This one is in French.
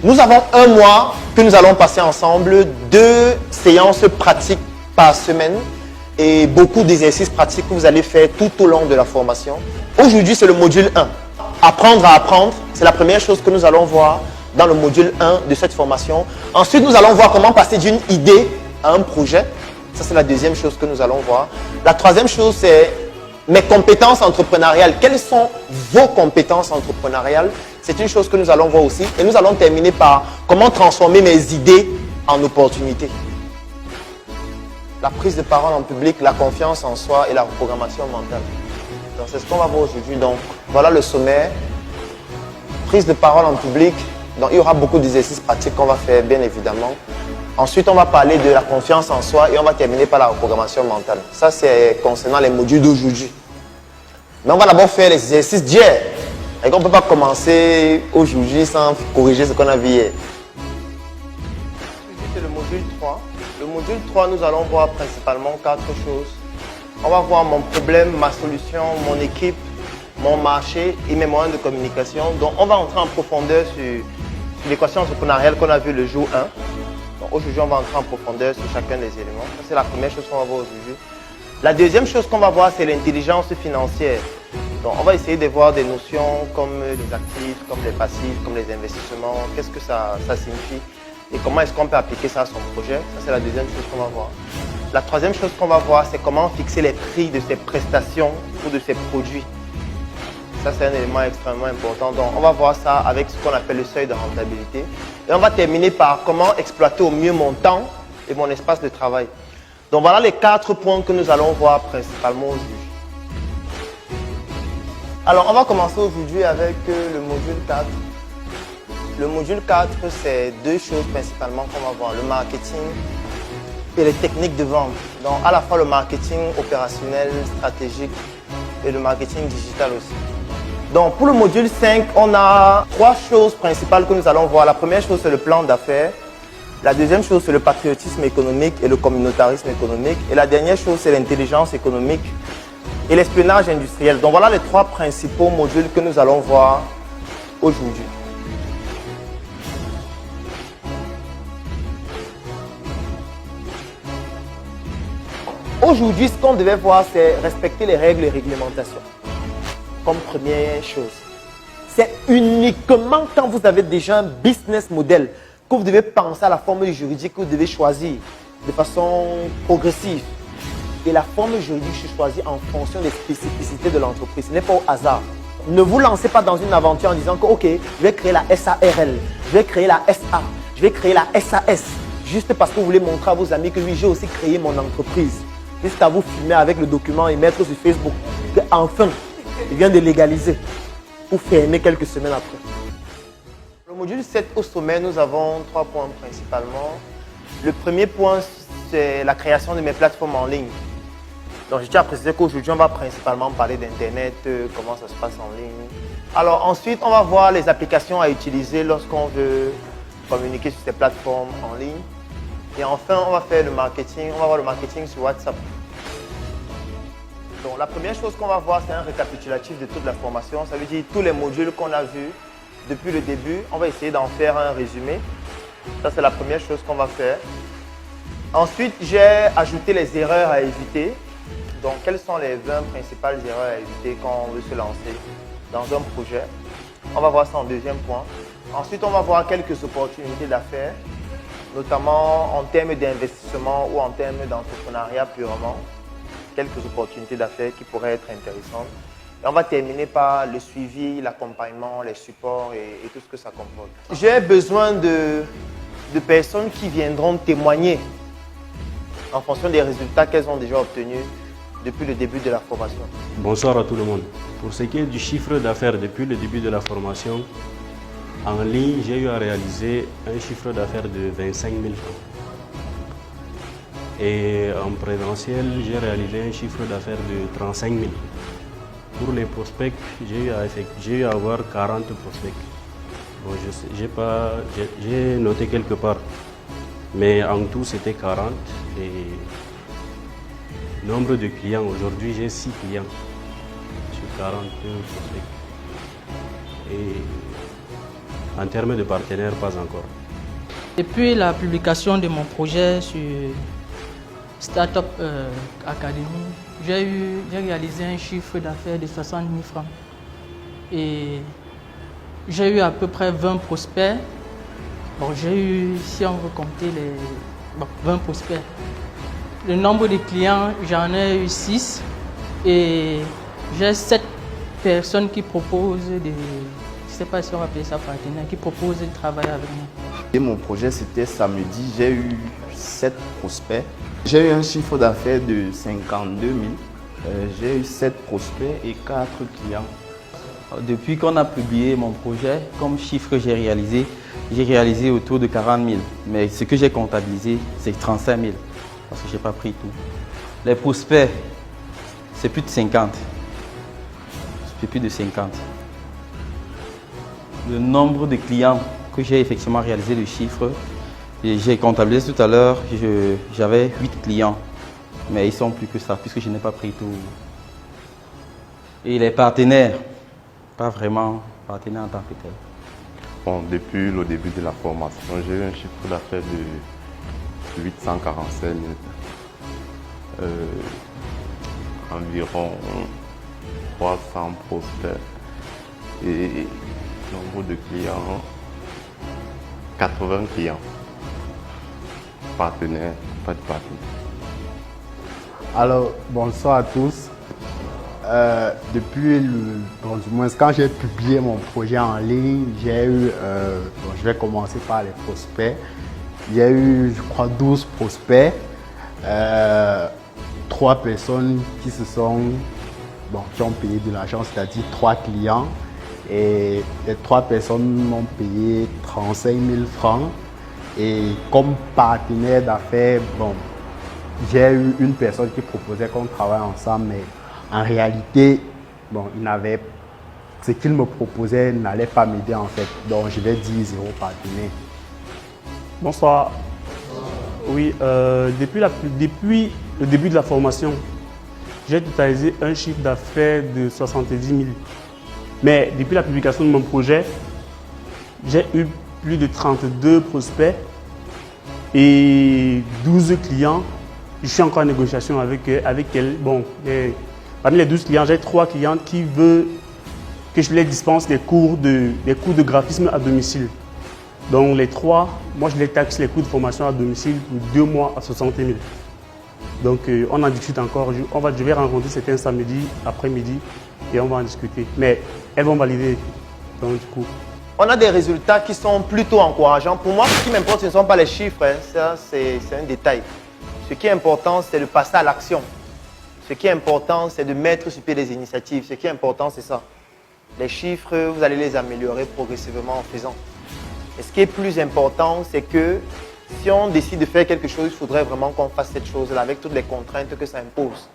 Nous avons un mois que nous allons passer ensemble, 2 séances pratiques par semaine et beaucoup d'exercices pratiques que vous allez faire tout au long de la formation. Aujourd'hui, c'est le module 1. Apprendre à apprendre, c'est la première chose que nous allons voir dans le module 1 de cette formation. Ensuite, nous allons voir comment passer d'une idée à un projet. Ça, c'est la deuxième chose que nous allons voir. La troisième chose, c'est mes compétences entrepreneuriales. Quelles sont vos compétences entrepreneuriales? C'est une chose que nous allons voir aussi. Et nous allons terminer par comment transformer mes idées en opportunités. La prise de parole en public, la confiance en soi et la reprogrammation mentale. Donc, c'est ce qu'on va voir aujourd'hui. Donc, voilà le sommaire. Prise de parole en public. Donc, il y aura beaucoup d'exercices pratiques qu'on va faire, bien évidemment. Ensuite, on va parler de la confiance en soi et on va terminer par la reprogrammation mentale. Ça, c'est concernant les modules d'aujourd'hui. Mais on va d'abord faire les exercices d'hier. Et qu'on ne peut pas commencer aujourd'hui sans corriger ce qu'on a vu hier. C'est le module 3. Le module 3, nous allons voir principalement 4 choses. On va voir mon problème, ma solution, mon équipe, mon marché et mes moyens de communication. Donc, on va entrer en profondeur sur l'équation entrepreneuriale qu'on a vue le jour 1. Donc, aujourd'hui, on va entrer en profondeur sur chacun des éléments. Ça, c'est la première chose qu'on va voir aujourd'hui. La deuxième chose qu'on va voir, c'est l'intelligence financière. Donc, on va essayer de voir des notions comme les actifs, comme les passifs, comme les investissements. Qu'est-ce que ça signifie et comment est-ce qu'on peut appliquer ça à son projet. Ça, c'est la deuxième chose qu'on va voir. La troisième chose qu'on va voir, c'est comment fixer les prix de ses prestations ou de ses produits. Ça, c'est un élément extrêmement important. Donc, on va voir ça avec ce qu'on appelle le seuil de rentabilité. Et on va terminer par comment exploiter au mieux mon temps et mon espace de travail. Donc, voilà les 4 points que nous allons voir principalement aujourd'hui. Alors, on va commencer aujourd'hui avec le module 4. Le module 4, c'est 2 choses principalement qu'on va voir. Le marketing et les techniques de vente. Donc, à la fois le marketing opérationnel, stratégique et le marketing digital aussi. Donc, pour le module 5, on a 3 choses principales que nous allons voir. La première chose, c'est le plan d'affaires. La deuxième chose, c'est le patriotisme économique et le communautarisme économique. Et la dernière chose, c'est l'intelligence économique et l'espionnage industriel. Donc, voilà les 3 principaux modules que nous allons voir aujourd'hui. Aujourd'hui, ce qu'on devait voir, c'est respecter les règles et réglementations. Comme première chose. C'est uniquement quand vous avez déjà un business model que vous devez penser à la formule juridique que vous devez choisir de façon progressive. Et la formule juridique, je choisis en fonction des spécificités de l'entreprise. Ce n'est pas au hasard. Ne vous lancez pas dans une aventure en disant que ok, je vais créer la SARL, je vais créer la SA, je vais créer la SAS. Juste parce que vous voulez montrer à vos amis que oui, j'ai aussi créé mon entreprise. Juste à vous filmer avec le document et mettre sur Facebook que enfin, il vient de légaliser pour fermer quelques semaines après. Le module 7 au sommet, nous avons 3 points principalement. Le premier point, c'est la création de mes plateformes en ligne. Donc, je tiens à préciser qu'aujourd'hui, on va principalement parler d'Internet, comment ça se passe en ligne. Alors, ensuite, on va voir les applications à utiliser lorsqu'on veut communiquer sur ces plateformes en ligne. Et enfin, on va faire le marketing. On va voir le marketing sur WhatsApp. Donc, la première chose qu'on va voir, c'est un récapitulatif de toute la formation. Ça veut dire tous les modules qu'on a vus depuis le début. On va essayer d'en faire un résumé. Ça, c'est la première chose qu'on va faire. Ensuite, j'ai ajouté les erreurs à éviter. Donc, quelles sont les 20 principales erreurs à éviter quand on veut se lancer dans un projet? On va voir ça en deuxième point. Ensuite, on va voir quelques opportunités d'affaires, notamment en termes d'investissement ou en termes d'entrepreneuriat purement. Quelques opportunités d'affaires qui pourraient être intéressantes. Et on va terminer par le suivi, l'accompagnement, les supports et tout ce que ça comporte. J'ai besoin de personnes qui viendront témoigner en fonction des résultats qu'elles ont déjà obtenus depuis le début de la formation. Bonsoir à tout le monde. Pour ce qui est du chiffre d'affaires depuis le début de la formation, en ligne, j'ai eu à réaliser un chiffre d'affaires de 25 000 francs. Et en présentiel, j'ai réalisé un chiffre d'affaires de 35 000. Pour les prospects, j'ai eu à avoir 40 prospects. Bon, j'ai noté quelque part, mais en tout c'était 40. Et nombre de clients, aujourd'hui j'ai 6 clients sur 40 prospects. Et En termes de partenaires, pas encore. Depuis la publication de mon projet sur Startup Academy, j'ai réalisé un chiffre d'affaires de 60 000 francs. Et j'ai eu à peu près 20 prospects. Bon, j'ai eu, si on veut compter les 20 prospects. Le nombre de clients, j'en ai eu 6. Et j'ai 7 personnes qui proposent je ne sais pas si on va appeler ça partenaire, qui proposent de travailler avec moi. Et mon projet, c'était samedi, j'ai eu 7 prospects. J'ai eu un chiffre d'affaires de 52 000. J'ai eu 7 prospects et 4 clients. Depuis qu'on a publié mon projet, comme chiffre que j'ai réalisé autour de 40 000. Mais ce que j'ai comptabilisé, c'est 35 000, parce que je n'ai pas pris tout. Les prospects, c'est plus de 50. C'est plus de 50. Le nombre de clients que j'ai effectivement réalisé le chiffre, j'ai comptabilisé tout à l'heure, j'avais 8 clients. Mais ils sont plus que ça, puisque je n'ai pas pris tout. Et les partenaires, pas vraiment partenaires en tant que tel. Bon, depuis le début de la formation, j'ai eu un chiffre d'affaires de 845 000. Environ 300 prospects et nombre de clients, 80 clients. Partenaires, pas de partenaires. Alors, bonsoir à tous. Depuis du moins quand j'ai publié mon projet en ligne, j'ai eu, je vais commencer par les prospects. J'ai eu, je crois, 12 prospects, 3 personnes qui qui ont payé de l'argent, c'est-à-dire 3 clients. Et les 3 personnes m'ont payé 35 000 francs. Et comme partenaire d'affaires, j'ai eu une personne qui proposait qu'on travaille ensemble, mais en réalité, ce qu'il me proposait n'allait pas m'aider en fait. Donc je vais dire 0 partenaire. Bonsoir. Oui, depuis le début de la formation, j'ai totalisé un chiffre d'affaires de 70 000. Mais depuis la publication de mon projet, j'ai eu plus de 32 prospects et 12 clients. Je suis encore en négociation avec elles. Parmi les 12 clients, j'ai 3 clients qui veulent que je les dispense des cours de graphisme à domicile. Donc les 3, moi je les taxe les coûts de formation à domicile pour 2 mois à 60 000. Donc on en discute encore. Je vais rencontrer certains samedi après-midi et on va en discuter. Mais elles vont valider. Donc du coup. On a des résultats qui sont plutôt encourageants. Pour moi, ce qui m'importe, ce ne sont pas les chiffres. Ça, c'est un détail. Ce qui est important, c'est de passer à l'action. Ce qui est important, c'est de mettre sur pied des initiatives. Ce qui est important, c'est ça. Les chiffres, vous allez les améliorer progressivement en faisant. Et ce qui est plus important, c'est que si on décide de faire quelque chose, il faudrait vraiment qu'on fasse cette chose-là avec toutes les contraintes que ça impose.